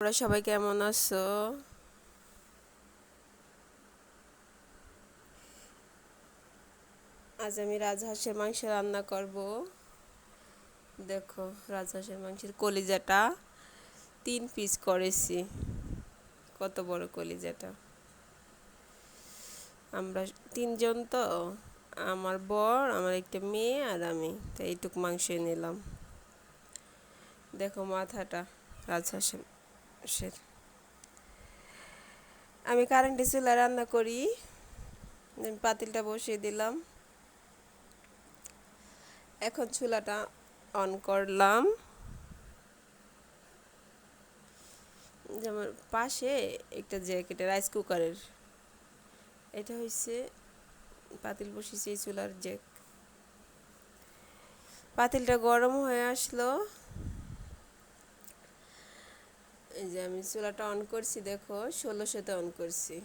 তোমরা সবাই কেমন আছো? আজ আমি রাজহাঁসের মাংস রান্না করব। দেখো, রাজহাঁসের মাংসের কলিজাটা 3 পিস করেছি। কত বড় কলিজাটা! আমরা 3জন তো, আমার বর, আমার একটা মেয়ে আর আমি, তাই এইটুক মাংসই নিলাম। দেখো মাথাটা রাজহাঁসের। আমি কারেন্টের চুলায় রান্না করি। আমি পাতিলটা বসিয়ে দিলাম, এখন চুলাটা অন করলাম। যেমন পাশে একটা জ্যাকেটে রাইস কুকারের, এটা হচ্ছে পাতিল বসিয়েছি এই চুলার জ্যাক। পাতিলটা গরম হয়ে আসলো, এই যে আমি চুলাটা অন করছি। দেখো 1600-তে অন করছি।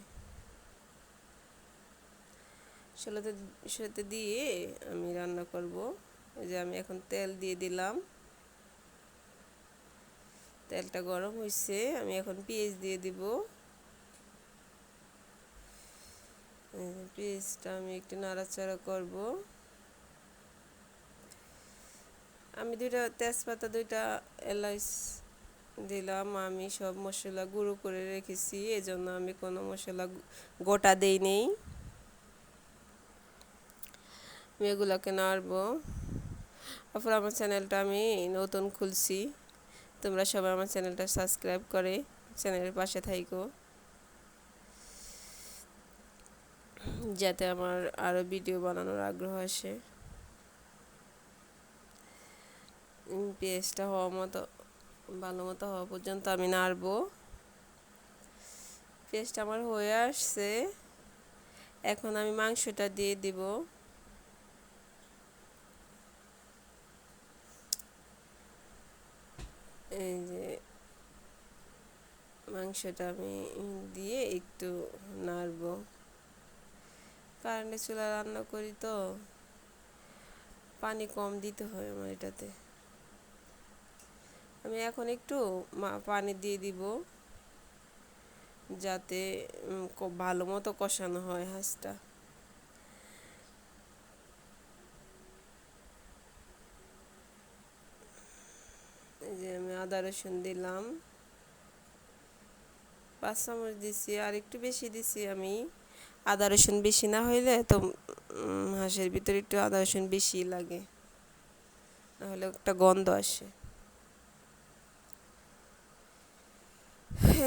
1600-তে দিয়ে আমি রান্না করব। এই যে আমি এখন তেল দিয়ে দিলাম, তেলটা গরম হয়েছে। আমি এখন পেঁয়াজ দিয়ে দিব। পেঁয়াজটা আমি একটু নাড়াচাড়া করব। আমি 2টা তেজপাতা, 2টা এলাচ দিলাম। আমি সব মশলা গুঁড়ো করে রেখেছি, এজন্য আমি কোনো মশলা গোটা দেই নেই। আমি এগুলোকে নাড়বো। তারপর আমার চ্যানেলটা আমি নতুন খুলছি, তোমরা সবাই আমার চ্যানেলটা সাবস্ক্রাইব করে চ্যানেলের পাশে থাইকো, যাতে আমার আরও ভিডিও বানানোর আগ্রহ আসে। পেঁয়াজটা ভালো মতো হওয়া পর্যন্ত আমি নাড়বো। পেঁয়াজটা আমার হয়ে আসছে, এখন আমি মাংসটা দিয়ে দিব। এই যে মাংসটা আমি দিয়ে একটু নাড়বো। কারেন্টের চুলা রান্না করি তো, পানি কম দিতে হয় আমার এটাতে। আমি এখন একটু পানি দিয়ে দিব, যাতে খুব ভালো মতো কষানো হয় হাঁসটা। এই যে আমি আদা রসুন দিলাম, 5 চামচ দিছি, আর একটু বেশি দিছি আমি। আদা রসুন বেশি না হইলে তো হাঁসের ভিতরে একটু আদা রসুন বেশি লাগে, নাহলে একটা গন্ধ আসে।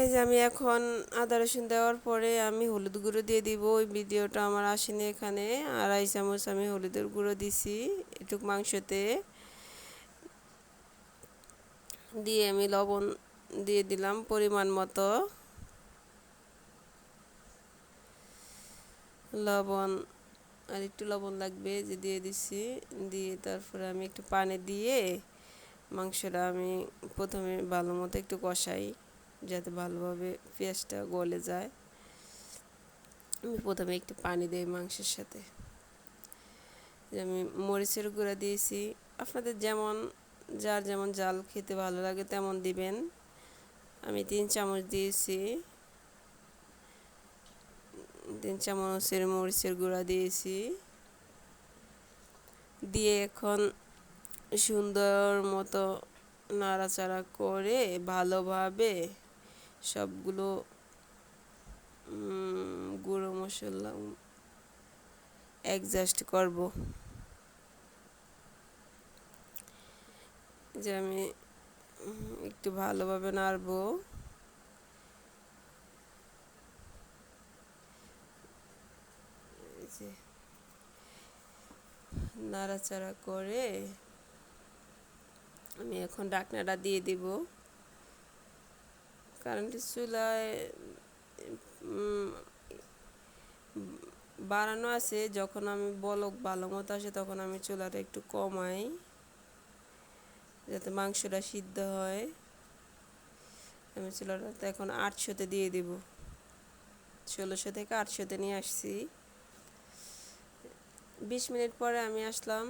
এই যে আমি এখন আদা রসুন দেওয়ার পরে আমি হলুদ গুঁড়ো দিয়ে দিব। ওই ভিডিওটা আমার আসেনি এখানে। 2.5 চামচ আমি হলুদের গুঁড়ো দিছি এটুক মাংসতে। দিয়ে আমি লবণ দিয়ে দিলাম পরিমাণ মতো। লবণ, আর একটু লবণ লাগবে, যে দিয়ে দিছি। দিয়ে তারপরে আমি একটু পানি দিয়ে মাংসটা আমি প্রথমে ভালো মতো একটু কষাই, যাতে ভালোভাবে পেঁয়াজটা গলে যায়। আমি প্রথমে একটু পানি দিই মাংসের সাথে। আমি মরিচের গুঁড়া দিয়েছি, আপনাদের যার যেমন ঝাল খেতে ভালো লাগে তেমন দিবেন। আমি 3 চামচ দিয়েছি, 3 চামচের মরিচের গুঁড়া দিয়েছি। দিয়ে এখন সুন্দর মতো নাড়াচাড়া করে ভালোভাবে সবগুলো গুঁড়ো মশলা অ্যাডজাস্ট করব। যে আমি একটু ভালোভাবে নাড়বো। যে নাড়াচাড়া করে আমি এখন ঢাকনাটা দিয়ে দিব। কারেন্টের চুলায় বাড়ানো আছে, যখন আমি বলক ভালো মতো আসে তখন আমি চুলাটা একটু কমাই, যাতে মাংসটা সিদ্ধ হয়। আমি চুলাটা এখন 800-তে দিয়ে দিব। 1600 থেকে 800-তে নিয়ে আসছি। 20 মিনিট পরে আমি আসলাম,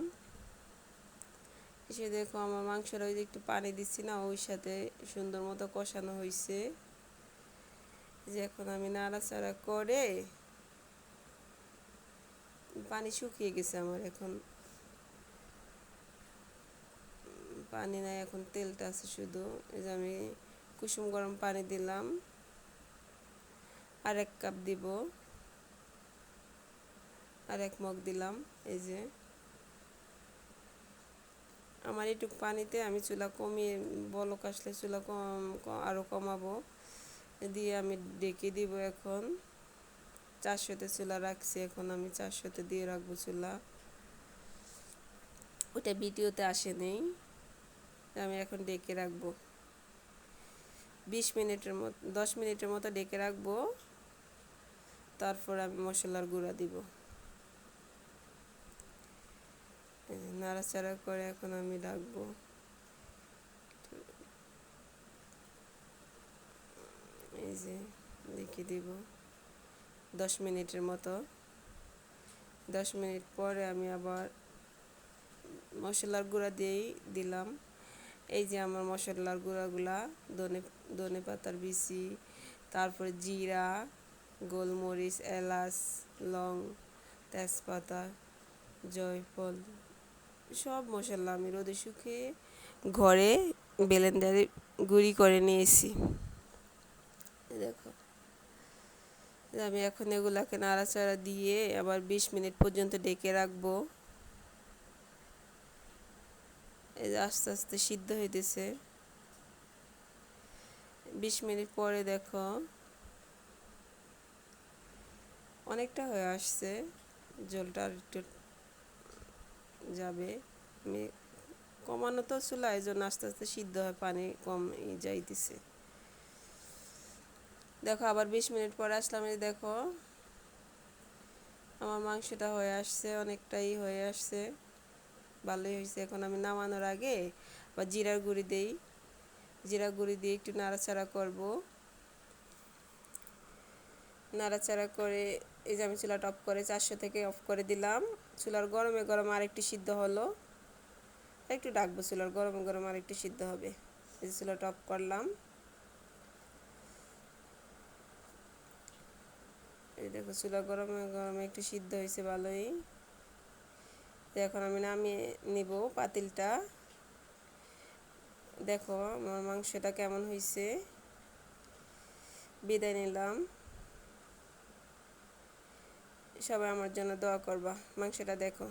এসে দেখো আমার মাংসটা ওই যে একটু পানি দিচ্ছি না, ওই সাথে সুন্দর মতো কষানো হয়েছে। যে এখন আমি নাড়াচাড়া করে, পানি শুকিয়ে গেছে আমার, এখন পানি নাই, এখন তেলটা আছে শুধু। এই যে আমি কুসুম গরম পানি দিলাম, আর 1 কাপ দিব, আর 1 মগ দিলাম। এই যে আমার এইটুক পানিতে আমি চুলা কমিয়ে, বলক আসলে চুলা আরও কমাবো, দিয়ে আমি ডেকে দিব। এখন 400-তে চুলা রাখছি, এখন আমি 400-তে দিয়ে রাখবো চুলা। ওটা ভিডিওতে আসে নেই, আমি এখন ডেকে রাখবো 10 মিনিটের মতো ডেকে রাখবো। তারপর আমি মশলার গুঁড়া দিব। নাড়াচাড়া করে এখন আমি রাখবো। এই যে দেখে দিব 10 মিনিটের মতো। 10 মিনিট পরে আমি আবার মশলার গুঁড়া দিলাম। এই যে আমার মশলার গুঁড়াগুলা, ধনে পাতার বিচি, তারপরে জিরা, গোলমরিচ, এলাচ, লং, তেজপাতা, জয়ফল, সব মশলা আমি রোদে শুকিয়ে ঘরে ব্লেন্ডারে গুঁড়ি করে নিয়েছি। দেখো আমি এখন এগুলাকে নাড়াচাড়া দিয়ে আবার 20 মিনিট পর্যন্ত ডেকে রাখবো। এই যে আস্তে আস্তে সিদ্ধ হইতেছে। 20 মিনিট পরে দেখো অনেকটা হয়ে আসছে, ঝোলটা আর একটু যাবে। আমি কমানো তো চুলা, এই জন্য আস্তে আস্তে সিদ্ধ হয়, পানি কম যাইতেছে। দেখো আবার 20 মিনিট পরে আসলাম, এই দেখো আমার মাংসটা হয়ে আসছে, অনেকটাই হয়ে আসছে, ভালোই হয়েছে। এখন আমি নামানোর আগে বা জিরার গুঁড়ি দেই, জিরা গুঁড়ি দিয়ে একটু নাড়াচাড়া করব। নাড়াচাড়া করে এই যে আমি চুলাটা অফ করে 400 থেকে অফ করে দিলাম। চুলার গরমে গরম আরেকটু সিদ্ধ হলো, একটু ডাকবো, চুলার গরমে গরম আরেকটু সিদ্ধ হবে। এই যে চুলাটা অফ করলাম। এই দেখো চুলা গরমে গরমে একটু সিদ্ধ হয়েছে ভালোই। এখন আমি নামিয়ে নিব পাতিলটা। দেখো আমার মাংসটা কেমন হয়েছে। বিদায় নিলাম, সবাই আমার জন্য দোয়া করবা। মাংসটা দেখো।